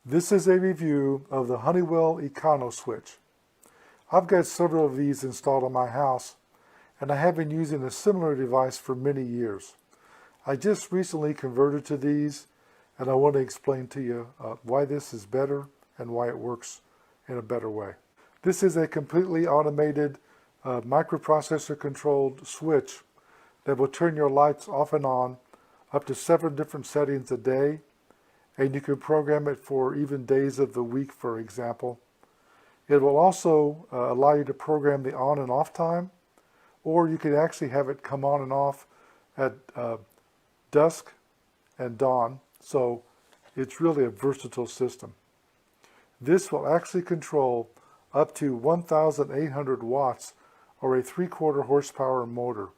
This is a review of the Honeywell Econoswitch. I've got several of these installed on my house, and I have been using a similar device for many years. I just recently converted to these, and I want to explain to you why this is better and why it works in a better way. This is a completely automated microprocessor controlled switch that will turn your lights off and on up to 7 different settings a day, and you can program it for even days of the week, for example. It will also allow you to program the on and off time, or you can actually have it come on and off at dusk and dawn, so it's really a versatile system. This will actually control up to 1,800 watts or a 3/4 horsepower motor.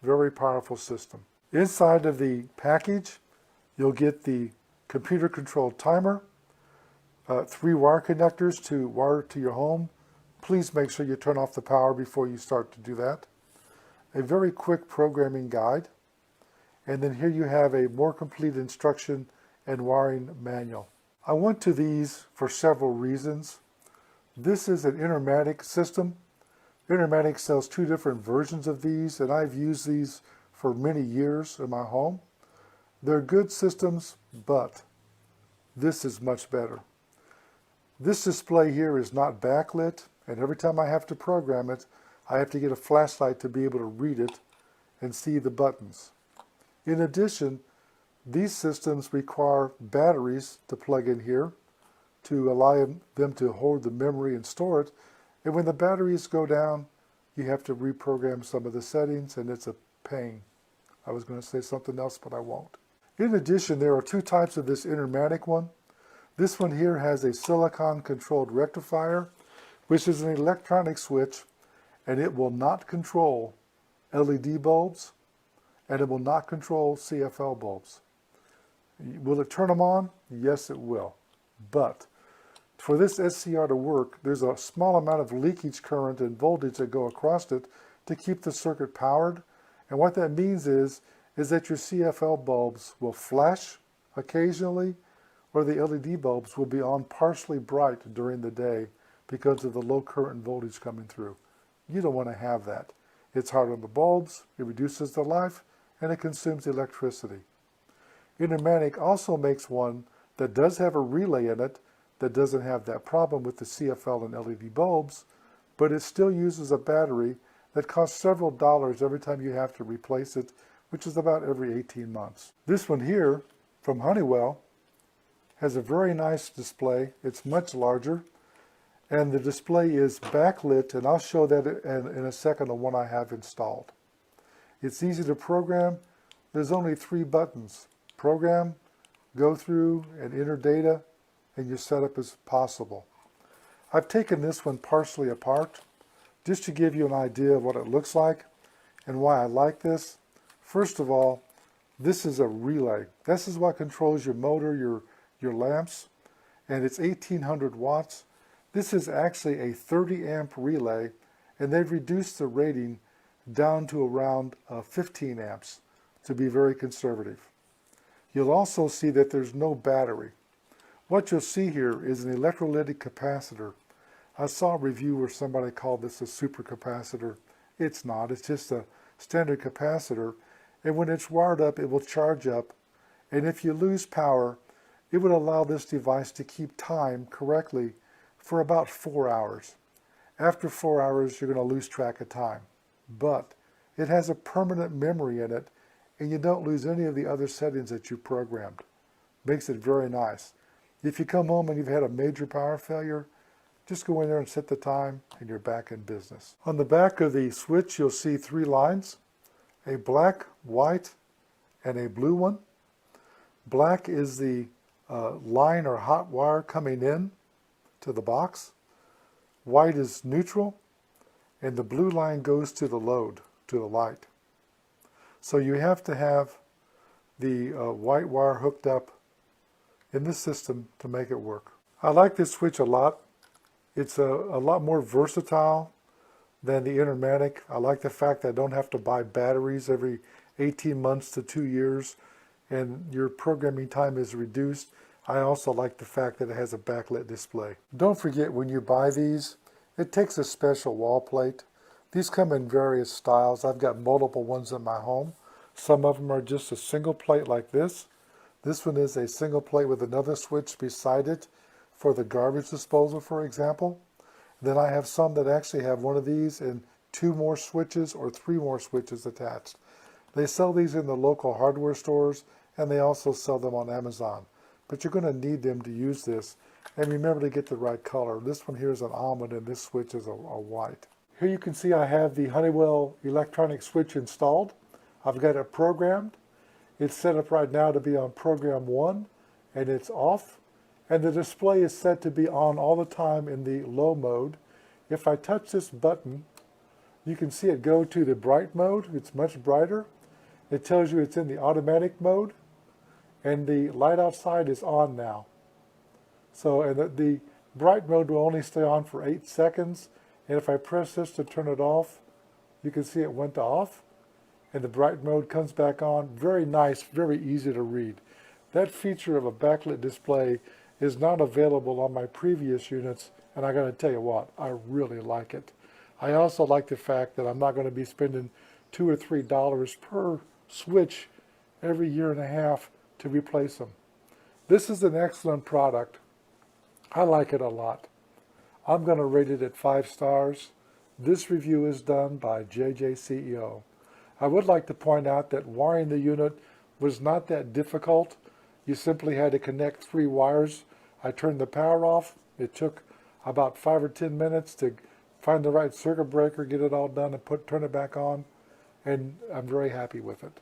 Very powerful system. Inside of the package, you'll get the computer-controlled timer, 3 wire connectors to wire to your home. Please make sure you turn off the power before you start to do that. A very quick programming guide. And then here you have a more complete instruction and wiring manual. I went to these for several reasons. This is an Intermatic system. Intermatic sells 2 different versions of these, and I've used these for many years in my home. They're good systems, but this is much better. This display here is not backlit, and every time I have to program it, I have to get a flashlight to be able to read it and see the buttons. In addition, these systems require batteries to plug in here to allow them to hold the memory and store it. And when the batteries go down, you have to reprogram some of the settings, and it's a pain. I was going to say something else, but I won't. In addition, there are 2 types of this Intermatic one. This one here has a silicon-controlled rectifier, which is an electronic switch, and it will not control LED bulbs, and it will not control CFL bulbs. Will it turn them on? Yes, it will. But for this SCR to work, there's a small amount of leakage current and voltage that go across it to keep the circuit powered. And what that means is that your CFL bulbs will flash occasionally, or the LED bulbs will be on partially bright during the day because of the low current voltage coming through. You don't want to have that. It's hard on the bulbs, it reduces the life, and it consumes electricity. Intermatic also makes one that does have a relay in it that doesn't have that problem with the CFL and LED bulbs, but it still uses a battery that costs several dollars every time you have to replace it, which is about every 18 months. This one here from Honeywell has a very nice display. It's much larger, and the display is backlit, and I'll show that in a second on one I have installed. It's easy to program. There's only 3 buttons. Program, go through, and enter data, and your setup is possible. I've taken this one partially apart just to give you an idea of what it looks like and why I like this. First of all, this is a relay. This is what controls your motor, your lamps, and it's 1800 watts. This is actually a 30 amp relay, and they've reduced the rating down to around 15 amps to be very conservative. You'll also see that there's no battery. What you'll see here is an electrolytic capacitor. I saw a review where somebody called this a supercapacitor. It's not, it's just a standard capacitor, and when it's wired up, it will charge up, and if you lose power, it would allow this device to keep time correctly for about 4 hours. After 4 hours, you're going to lose track of time, but it has a permanent memory in it, and you don't lose any of the other settings that you programmed. Makes it very nice. If you come home and you've had a major power failure, just go in there and set the time, and you're back in business. On the back of the switch, you'll see 3 lines, a black, white, and a blue one. Black is the line or hot wire coming in to the box. White is neutral, and the blue line goes to the load, to the light. So you have to have the white wire hooked up in this system to make it work. I like this switch a lot. It's a lot more versatile than the Intermatic. I like the fact that I don't have to buy batteries every 18 months to 2 years, and your programming time is reduced. I also like the fact that it has a backlit display. Don't forget, when you buy these, it takes a special wall plate. These come in various styles. I've got multiple ones in my home. Some of them are just a single plate like this. This one is a single plate with another switch beside it for the garbage disposal, for example. Then I have some that actually have one of these and 2 more switches or 3 more switches attached. They sell these in the local hardware stores, and they also sell them on Amazon. But you're going to need them to use this. And remember to get the right color. This one here is an almond, and this switch is a white. Here you can see I have the Honeywell electronic switch installed. I've got it programmed. It's set up right now to be on program 1, and it's off. And the display is set to be on all the time in the low mode. If I touch this button, you can see it go to the bright mode. It's much brighter. It tells you it's in the automatic mode, and the light outside is on now. So, and the bright mode will only stay on for 8 seconds. And if I press this to turn it off, you can see it went to off, and the bright mode comes back on. Very nice, very easy to read. That feature of a backlit display is not available on my previous units, and I got to tell you what, I really like it. I also like the fact that I'm not going to be spending $2 or $3 per switch every year and a half to replace them. This is an excellent product. I like it a lot. I'm going to rate it at 5 stars. This review is done by JJCEO. I would like to point out that wiring the unit was not that difficult. You simply had to connect 3 wires. I turned the power off. It took about 5 or 10 minutes to find the right circuit breaker, get it all done, and turn it back on. And I'm very happy with it.